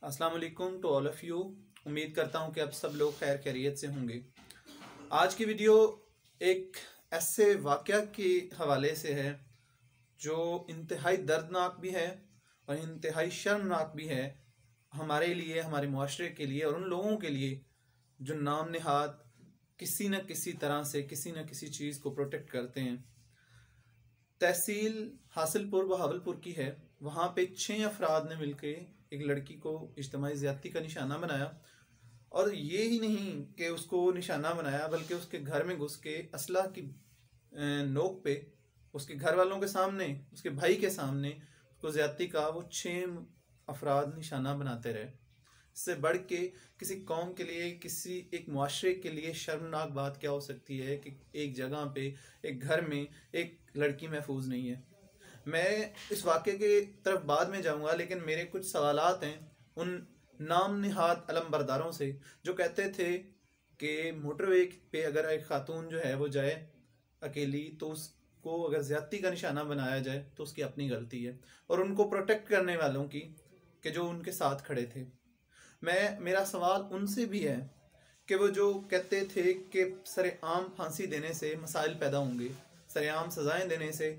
अस्सलाम वालेकुम to all of you. उम्मीद करता हूँ कि अब सब लोग खैर खैरियत से होंगे। आज की वीडियो एक ऐसे वाक़या के हवाले से है जो इंतहाई दर्दनाक भी है और इंतहाई शर्मनाक भी है हमारे लिए, हमारे मुआशरे के लिए और उन लोगों के लिए जो नाम नहाद किसी न किसी तरह से किसी न किसी चीज़ को प्रोटेक्ट करते हैं। तहसील हासिलपुर बहावलपुर की है। वहाँ पे 6 अफराद ने मिलकर एक लड़की को इज्तिमाई ज़्यादती का निशाना बनाया और ये ही नहीं कि उसको निशाना बनाया बल्कि उसके घर में घुस के असला की नोक पे उसके घर वालों के सामने, उसके भाई के सामने उसको ज़्यादती का वो 6 अफराद निशाना बनाते रहे। इससे बढ़ के किसी कौम के लिए, किसी एक मुआशरे के लिए शर्मनाक बात क्या हो सकती है कि एक जगह पे, एक घर में एक लड़की महफूज नहीं है। मैं इस वाक़े के तरफ बाद में जाऊंगा, लेकिन मेरे कुछ सवालात हैं उन नाम नहाद अलमबरदारों से जो कहते थे कि मोटरवे पे अगर एक खातून जो है वो जाए अकेली तो उसको अगर ज़्यादती का निशाना बनाया जाए तो उसकी अपनी गलती है, और उनको प्रोटेक्ट करने वालों की कि जो उनके साथ खड़े थे। मेरा सवाल उनसे भी है कि वो जो कहते थे कि सरेआम फांसी देने से मसाइल पैदा होंगे, सरेआम सज़ाएं देने से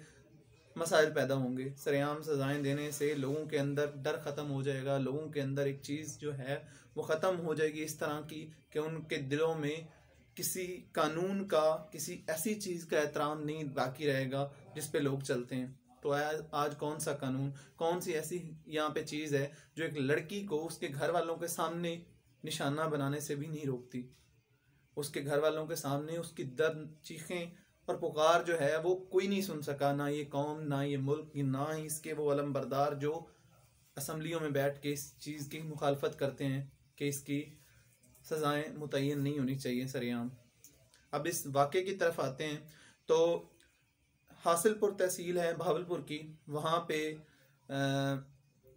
मसाइल पैदा होंगे, सरेआम सज़ाएं देने से लोगों के अंदर डर ख़त्म हो जाएगा, लोगों के अंदर एक चीज़ जो है वो ख़त्म हो जाएगी इस तरह की कि उनके दिलों में किसी कानून का, किसी ऐसी चीज़ का एहतराम नहीं बाकी रहेगा जिस पे लोग चलते हैं। तो आज कौन सा कानून, कौन सी ऐसी यहाँ पे चीज़ है जो एक लड़की को उसके घर वालों के सामने निशाना बनाने से भी नहीं रोकती। उसके घर वालों के सामने उसकी दर्द चीखें और पुकार जो है वो कोई नहीं सुन सका, ना ये कौम, ना ये मुल्क, ना ही इसके वो अलमबरदार जो असम्बलियों में बैठ के इस चीज़ की मुखालफत करते हैं कि इसकी सज़ाएं मुतय्यन नहीं होनी चाहिए सरेआम। अब इस वाक़े की तरफ आते हैं तो हासिलपुर तहसील है बहावलपुर की, वहाँ पे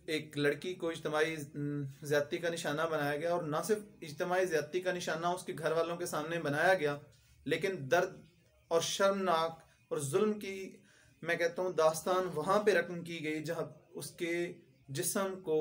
एक लड़की को इज्तिमाई ज़्यादती का निशाना बनाया गया, और ना सिर्फ इज्तिमाई ज़्यादती का निशाना उसके घर वालों के सामने बनाया गया, लेकिन दर्द और शर्मनाक और जुल्म की मैं कहता हूँ दास्तान वहाँ पे रकम की गई जहाँ उसके जिस्म को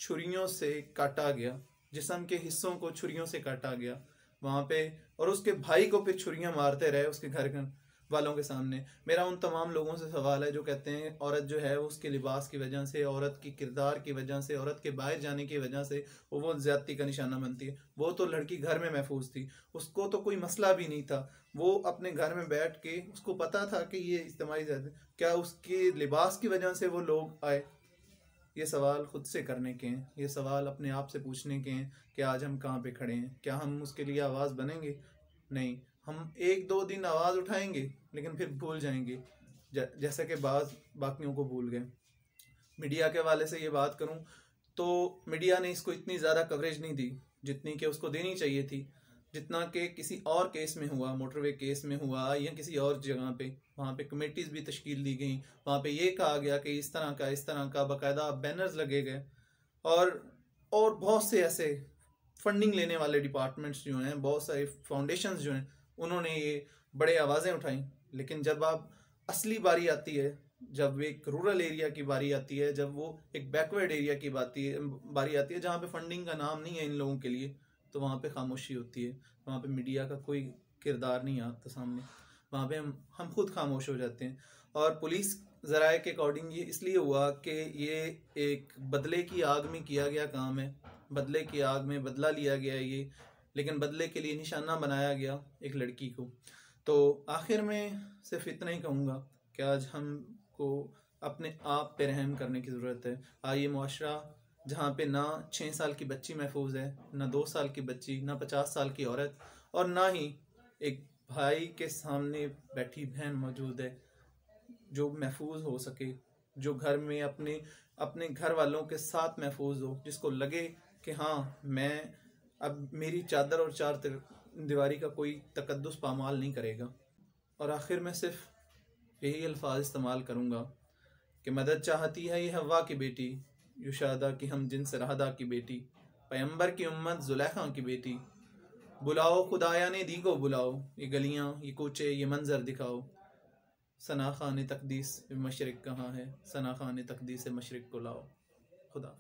छुरियों से काटा गया, जिस्म के हिस्सों को छुरियों से काटा गया वहाँ पे, और उसके भाई को फिर छुरियाँ मारते रहे उसके घर वालों के सामने। मेरा उन तमाम लोगों से सवाल है जो कहते हैं औरत जो है उसके लिबास की वजह से, औरत की किरदार की वजह से, औरत के बाहर जाने की वजह से वो ज़्यादती का निशाना बनती है। वो तो लड़की घर में महफूज थी, उसको तो कोई मसला भी नहीं था, वो अपने घर में बैठ के उसको पता था कि ये इज्तिमाई ज़्यादती, क्या उसके लिबास की वजह से वो लोग आए? ये सवाल खुद से करने के हैं, ये सवाल अपने आप से पूछने के हैं कि आज हम कहाँ पे खड़े हैं। क्या हम उसके लिए आवाज़ बनेंगे? नहीं, हम एक दो दिन आवाज़ उठाएंगे लेकिन फिर भूल जाएंगे, जैसे कि बाकियों को भूल गए। मीडिया के हवाले से ये बात करूं तो मीडिया ने इसको इतनी ज़्यादा कवरेज नहीं दी जितनी कि उसको देनी चाहिए थी, जितना कि किसी और केस में हुआ, मोटरवे केस में हुआ या किसी और जगह पे। वहाँ पे कमेटीज़ भी तश्कील दी गई, वहाँ पे ये कहा गया कि इस तरह का बाकायदा बैनर्स लगे गए, और बहुत से ऐसे फंडिंग लेने वाले डिपार्टमेंट्स जो हैं, बहुत सारे फाउंडेशंस जो हैं, उन्होंने ये बड़े आवाज़ें उठाई। लेकिन जब आप असली बारी आती है, जब एक रूरल एरिया की बारी आती है, जब वो एक बैकवर्ड एरिया की बारी आती है जहाँ पे फंडिंग का नाम नहीं है इन लोगों के लिए, तो वहाँ पे खामोशी होती है, वहाँ पे मीडिया का कोई किरदार नहीं आता सामने, वहाँ पे हम खुद खामोश हो जाते हैं। और पुलिस ज़राए के अकॉर्डिंग ये इसलिए हुआ कि ये एक बदले की आग में किया गया काम है, बदले की आग में बदला लिया गया है ये, लेकिन बदले के लिए निशाना बनाया गया एक लड़की को। तो आखिर में सिर्फ इतना ही कहूँगा कि आज हमको अपने आप पे रहम करने की ज़रूरत है। ये मुआशरा जहाँ पे ना 6 साल की बच्ची महफूज है, ना 2 साल की बच्ची, ना 50 साल की औरत, और ना ही एक भाई के सामने बैठी बहन मौजूद है जो महफूज हो सके, जो घर में अपने अपने घर वालों के साथ महफूज हो, जिसको लगे कि हाँ, मैं अब मेरी चादर और चार दीवारी का कोई तकद्दुस पामाल नहीं करेगा। और आखिर में सिर्फ यही अल्फाज इस्तेमाल करूँगा कि मदद चाहती है ये हवा की बेटी, युशादा की हम जिनस रहदा की बेटी, पैगंबर की उम्मत जुलेखा की बेटी, बुलाओ खुदाया ने दी को बुलाओ, ये गलियाँ, ये कूचे, ये मंजर दिखाओ। सना खान तकदीस मशरिक कहाँ है, सना खान तकदीस मशरिक को लाओ। खुदा।